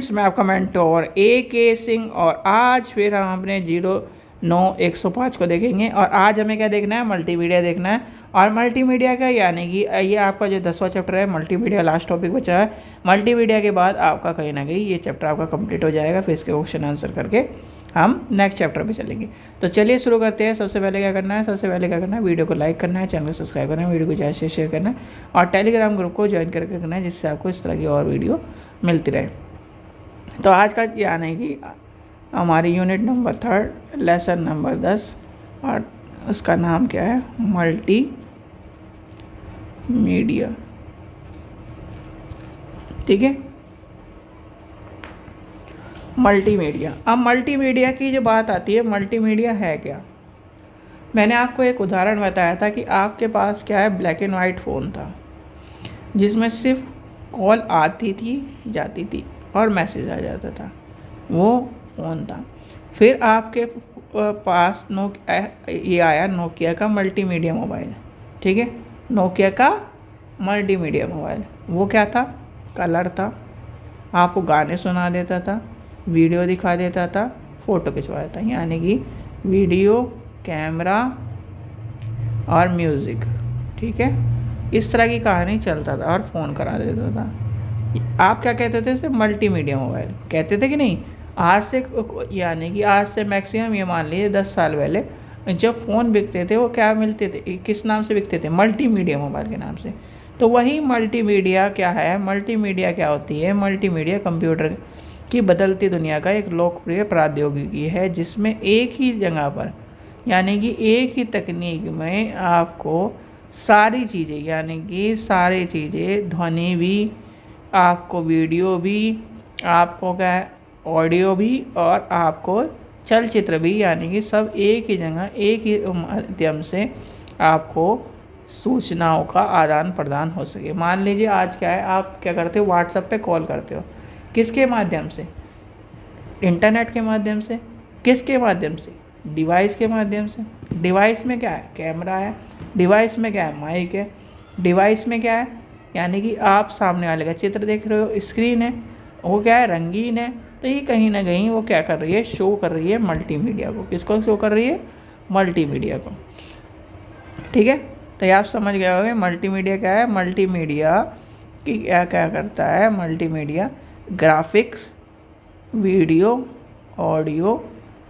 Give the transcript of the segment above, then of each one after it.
Friends, मैं आपका mentor AK Singh और आज फिर हम अपने 09-105 को देखेंगे। और आज हमें क्या देखना है, मल्टीमीडिया देखना है। और मल्टीमीडिया का यानी कि ये आपका जो 10वां चैप्टर है मल्टीमीडिया, लास्ट टॉपिक बचा है। मल्टीमीडिया के बाद आपका कहीं ना कहीं ये चैप्टर आपका कंप्लीट हो जाएगा। फिर इसके क्वेश्चन आंसर करके हम नेक्स्ट चैप्टर पे चलेंगे। तो चलिए शुरू करते हैं। सबसे पहले क्या करना है, वीडियो को लाइक करना है, चैनल को सब्सक्राइब करना है, वीडियो को ज़्यादा से शेयर करना है और टेलीग्राम ग्रुप को ज्वाइन करके रखना है, जिससे आपको इस तरह की और वीडियो मिलती रहे। तो आज का यानी कि हमारी यूनिट नंबर 3 लेसन नंबर 10 और उसका नाम क्या है, मल्टी मीडिया। ठीक है, मल्टीमीडिया। अब मल्टीमीडिया की जो बात आती है, मल्टीमीडिया है क्या। मैंने आपको एक उदाहरण बताया था कि आपके पास क्या है, ब्लैक एंड वाइट फ़ोन था जिसमें सिर्फ कॉल आती थी, जाती थी और मैसेज आ जाता था, वो फ़ोन था। फिर आपके पास ये आया नोकिया का मल्टीमीडिया मोबाइल। ठीक है, नोकिया का मल्टीमीडिया मोबाइल। वो क्या था, कलर था, आपको गाने सुना देता था, वीडियो दिखा देता था, फ़ोटो खिंचवा देता, यानी कि वीडियो, कैमरा और म्यूज़िक। ठीक है, इस तरह की कहानी चलता था और फ़ोन करा देता था। आप क्या कहते थे इसे, मल्टीमीडिया मोबाइल कहते थे कि नहीं। आज से यानी कि आज से मैक्सिमम ये मान लीजिए 10 साल पहले जब फ़ोन बिकते थे वो क्या मिलते थे, किस नाम से बिकते थे, मल्टीमीडिया मोबाइल के नाम से। तो वही मल्टीमीडिया क्या है, मल्टीमीडिया क्या होती है, मल्टीमीडिया कंप्यूटर की बदलती दुनिया का एक लोकप्रिय प्रौद्योगिकी है जिसमें एक ही जगह पर यानी कि एक ही तकनीक में आपको सारी चीज़ें, यानी कि सारी चीज़ें, ध्वनि भी, आपको वीडियो भी, आपको क्या ऑडियो भी और आपको चलचित्र भी, यानी कि सब एक ही जगह एक ही माध्यम से आपको सूचनाओं का आदान प्रदान हो सके। मान लीजिए आज क्या है, आप क्या करते हो, व्हाट्सएप पे कॉल करते हो, किसके माध्यम से, इंटरनेट के माध्यम से। किसके माध्यम से, डिवाइस के माध्यम से। डिवाइस में क्या है, कैमरा है, डिवाइस में क्या है, माइक है, डिवाइस में क्या है, यानी कि आप सामने वाले का चित्र देख रहे हो, स्क्रीन है, वो क्या है, रंगीन है। तो ये कहीं ना कहीं वो क्या कर रही है, शो कर रही है मल्टीमीडिया को। किसको शो कर रही है, मल्टीमीडिया को। ठीक है, तो ये आप समझ गए होंगे मल्टीमीडिया क्या है। मल्टीमीडिया की क्या क्या करता है, मल्टीमीडिया ग्राफिक्स, वीडियो, ऑडियो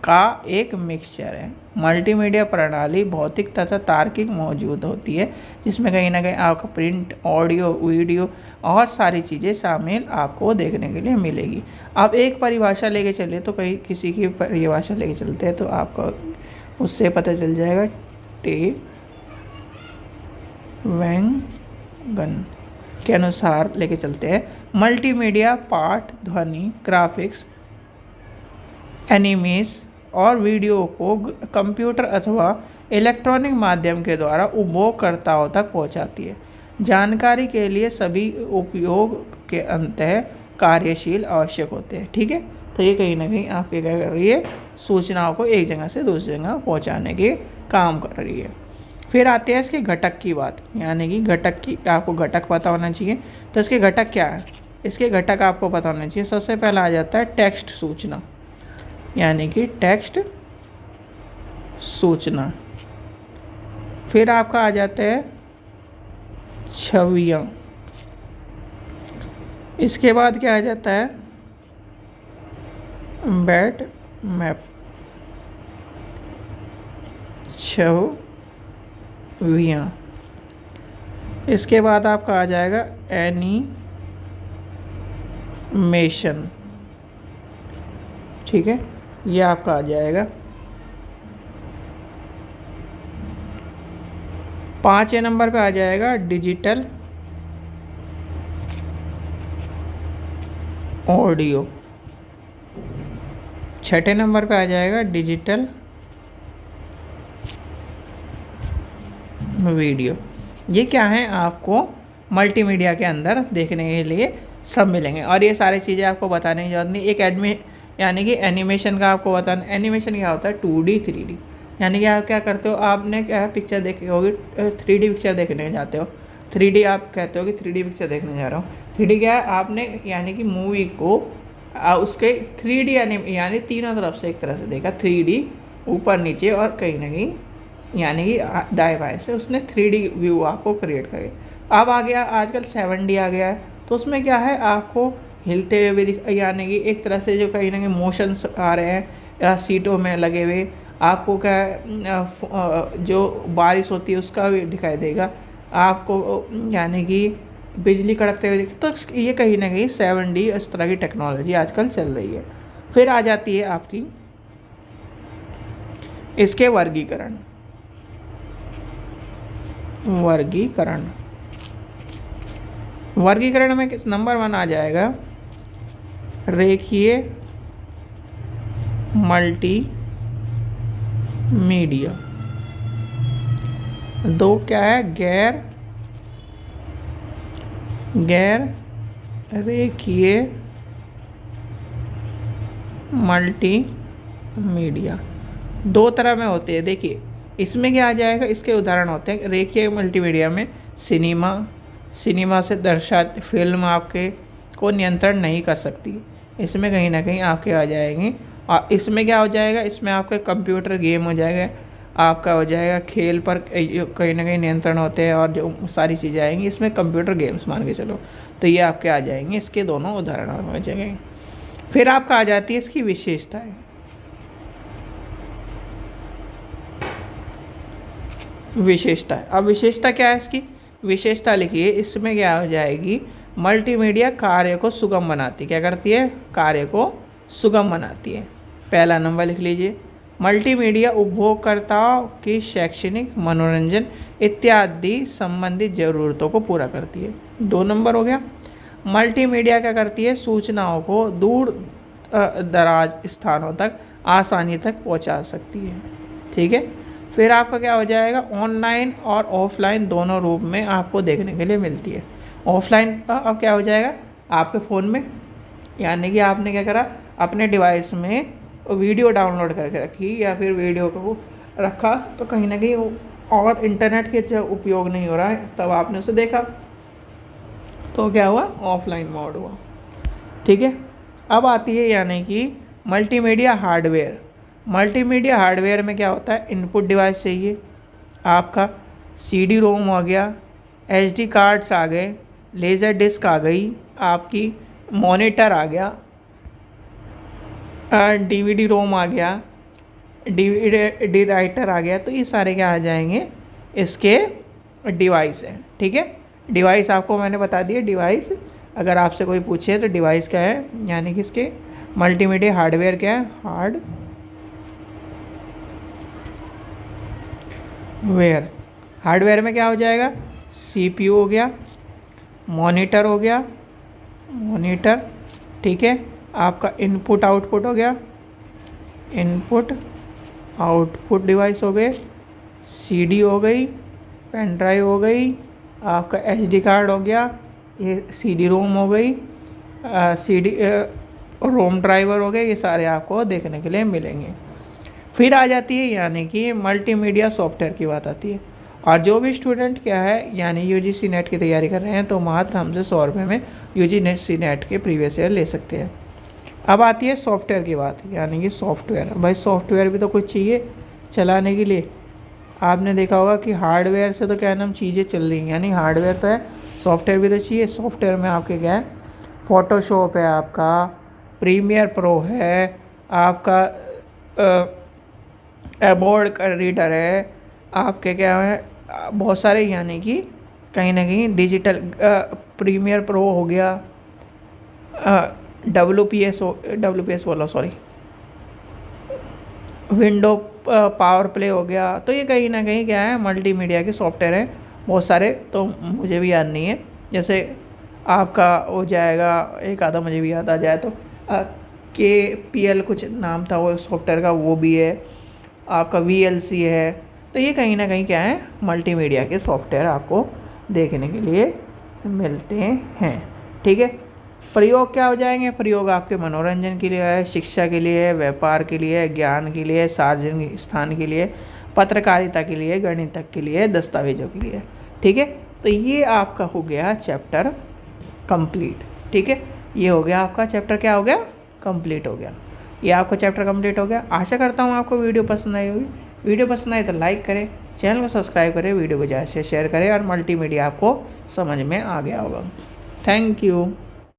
का एक मिक्सचर है। मल्टीमीडिया प्रणाली भौतिक तथा तार्किक मौजूद होती है जिसमें कहीं ना कहीं आपको प्रिंट, ऑडियो, वीडियो और सारी चीज़ें शामिल आपको देखने के लिए मिलेगी। आप एक परिभाषा लेके चले तो कहीं किसी की परिभाषा लेके चलते हैं तो आपको उससे पता चल जाएगा। वेंगन के अनुसार लेके चलते हैं, मल्टीमीडिया पाठ, ध्वनि, ग्राफिक्स, एनिमेस और वीडियो को कंप्यूटर अथवा इलेक्ट्रॉनिक माध्यम के द्वारा उपभोगकर्ताओं तक पहुंचाती है। जानकारी के लिए सभी उपयोग के अंतः कार्यशील आवश्यक होते हैं। ठीक है, तो ये कहीं ना कहीं आपके क्या कर रही है, सूचनाओं को एक जगह से दूसरी जगह पहुंचाने के काम कर रही है। फिर आते हैं इसके घटक की बात, यानी कि घटक की आपको घटक पता होना चाहिए। तो इसके घटक क्या है, इसके घटक आपको पता होना चाहिए। सबसे पहला आ जाता है टेक्स्ट सूचना, यानी कि टेक्स्ट सूचना। फिर आपका आ जाता है छवियाँ। इसके बाद क्या आ जाता है, बैट मैप, छवियाँ। इसके बाद आपका आ जाएगा एनिमेशन। ठीक है, ये आपका आ जाएगा। 5वें नंबर पे आ जाएगा डिजिटल ऑडियो। 6ठे नंबर पे आ जाएगा डिजिटल वीडियो। ये क्या है, आपको मल्टीमीडिया के अंदर देखने के लिए सब मिलेंगे और ये सारी चीज़ें आपको बताने की जरूरत नहीं। एक यानी कि एनिमेशन का आपको बताना, एनिमेशन क्या होता है, 2D 3D। यानी कि आप क्या करते हो, आपने क्या पिक्चर देखी होगी, 3D पिक्चर देखने जाते हो, 3D आप कहते हो कि 3D पिक्चर देखने जा रहा हूँ। 3D क्या है, आपने यानी कि मूवी को उसके 3D यानी तीनों तरफ से एक तरह से देखा, 3D ऊपर नीचे और कहीं ना कहीं यानी कि दाएं बाएं से उसने 3D व्यू आपको क्रिएट करे। अब आ गया आजकल 7D आ गया है, तो उसमें क्या है आपको हिलते हुए भी दिख, यानी कि एक तरह से जो कहीं ना कहीं मोशंस आ रहे हैं या सीटों में लगे हुए, आपको क्या है जो बारिश होती है उसका भी दिखाई देगा आपको, यानी कि बिजली कड़कते हुए तो ये कहीं ना कहीं 7D इस तरह की टेक्नोलॉजी आजकल चल रही है। फिर आ जाती है आपकी इसके वर्गीकरण में किस नंबर 1 आ जाएगा रेखीय मल्टीमीडिया। 2 क्या है गैर रेखीय मल्टीमीडिया। 2 तरह में होते हैं। देखिए इसमें क्या आ जाएगा, इसके उदाहरण होते हैं रेखीय मल्टीमीडिया में सिनेमा से दर्शाती फिल्म आपके को नियंत्रण नहीं कर सकती, इसमें कहीं ना कहीं आपके आ जाएंगे। और इसमें क्या हो जाएगा, इसमें आपके कंप्यूटर गेम हो जाएगा, आपका हो जाएगा खेल पर कहीं ना कहीं नियंत्रण होते हैं और जो सारी चीज़ें आएंगी इसमें कंप्यूटर गेम्स मान के चलो, तो ये आपके आ जाएंगे। इसके दोनों उदाहरण हो जाएंगे। फिर आपका आ जाती है इसकी विशेषताएं। अब विशेषता क्या है इसकी, विशेषता लिखिए। इसमें क्या हो जाएगी, मल्टीमीडिया कार्य को सुगम बनाती है। क्या करती है, कार्य को सुगम बनाती है। पहला नंबर लिख लीजिए, मल्टीमीडिया उपभोगकर्ताओं की शैक्षणिक, मनोरंजन इत्यादि संबंधित ज़रूरतों को पूरा करती है। 2 नंबर हो गया, मल्टीमीडिया क्या करती है, सूचनाओं को दूर दराज स्थानों तक आसानी तक पहुंचा सकती है। ठीक है। फिर आपका क्या हो जाएगा, ऑनलाइन और ऑफलाइन दोनों रूप में आपको देखने के लिए मिलती है। ऑफलाइन अब क्या हो जाएगा, आपके फ़ोन में, यानी कि आपने क्या करा, अपने डिवाइस में वीडियो डाउनलोड करके रखी या फिर वीडियो को रखा, तो कहीं ना कहीं और इंटरनेट के जब उपयोग नहीं हो रहा है तब आपने उसे देखा, तो क्या हुआ, ऑफलाइन मोड हुआ। ठीक है। अब आती है यानी कि मल्टीमीडिया हार्डवेयर में क्या होता है, इनपुट डिवाइस चाहिए आपका, CD रोम हो गया, SD कार्ड्स आ गए, लेज़र डिस्क आ गई आपकी, मॉनिटर आ गया, DVD रोम आ गया, DVD राइटर आ गया। तो ये सारे क्या आ जाएंगे, इसके डिवाइस हैं। ठीक है। डिवाइस आपको मैंने बता दिया, डिवाइस अगर आपसे कोई पूछे तो डिवाइस क्या है, यानी कि इसके मल्टीमीडिया हार्डवेयर क्या है, हार्डवेयर में क्या हो जाएगा, CPU हो गया, मॉनिटर हो गया, ठीक है, आपका इनपुट आउटपुट हो गया, इनपुट आउटपुट डिवाइस हो गए, CD हो गई, पेन ड्राइव हो गई, आपका SD कार्ड हो गया, ये CD रोम हो गई, CD रोम ड्राइवर हो गए, ये सारे आपको देखने के लिए मिलेंगे। फिर आ जाती है यानी कि मल्टीमीडिया सॉफ्टवेयर की बात आती है। और जो भी स्टूडेंट क्या है यानी UGC नेट की तैयारी कर रहे हैं तो मात्र हमसे 100 रुपये में UGC नेट के प्रीवियस ईयर ले सकते हैं। अब आती है सॉफ्टवेयर की बात, यानी कि सॉफ्टवेयर। भाई सॉफ्टवेयर भी तो कुछ चाहिए चलाने के लिए। आपने देखा होगा कि हार्डवेयर से तो क्या नाम चीज़ें चल रही हैं, यानी हार्डवेयर तो है, सॉफ्टवेयर भी तो चाहिए। सॉफ्टवेयर में आपके क्या है, फ़ोटोशॉप है, आपका प्रीमियर प्रो है, आपका एबोर्ड का रीडर है, आपके क्या है बहुत सारे, यानी कि कहीं ना कहीं डिजिटल प्रीमियर प्रो हो गया, WPS बोला सॉरी, विंडो पावर प्ले हो गया। तो ये कहीं ना कहीं क्या है, मल्टीमीडिया के सॉफ्टवेयर हैं बहुत सारे, तो मुझे भी याद नहीं है। जैसे आपका हो जाएगा, एक आधा मुझे भी याद आ जाए तो KPL कुछ नाम था वो सॉफ्टवेयर का, वो भी है, आपका VLC है। तो ये कहीं ना कहीं क्या है, मल्टीमीडिया के सॉफ्टवेयर आपको देखने के लिए मिलते हैं। ठीक है। प्रयोग क्या हो जाएंगे, प्रयोग आपके मनोरंजन के लिए है, शिक्षा के लिए है, व्यापार के लिए है, ज्ञान के लिए, सार्वजनिक स्थान के लिए, पत्रकारिता के लिए, गणित के लिए, दस्तावेजों के लिए। ठीक है। तो ये आपका हो गया चैप्टर कंप्लीट। ठीक है। ये हो गया आपका चैप्टर क्या हो गया, कंप्लीट हो गया। ये आपका चैप्टर कंप्लीट हो गया। आशा करता हूँ आपको वीडियो पसंद आई होगी। वीडियो पसंद आए तो लाइक करें, चैनल को सब्सक्राइब करें, वीडियो को ज़्यादा से शेयर करें और मल्टीमीडिया आपको समझ में आ गया होगा। Thank you.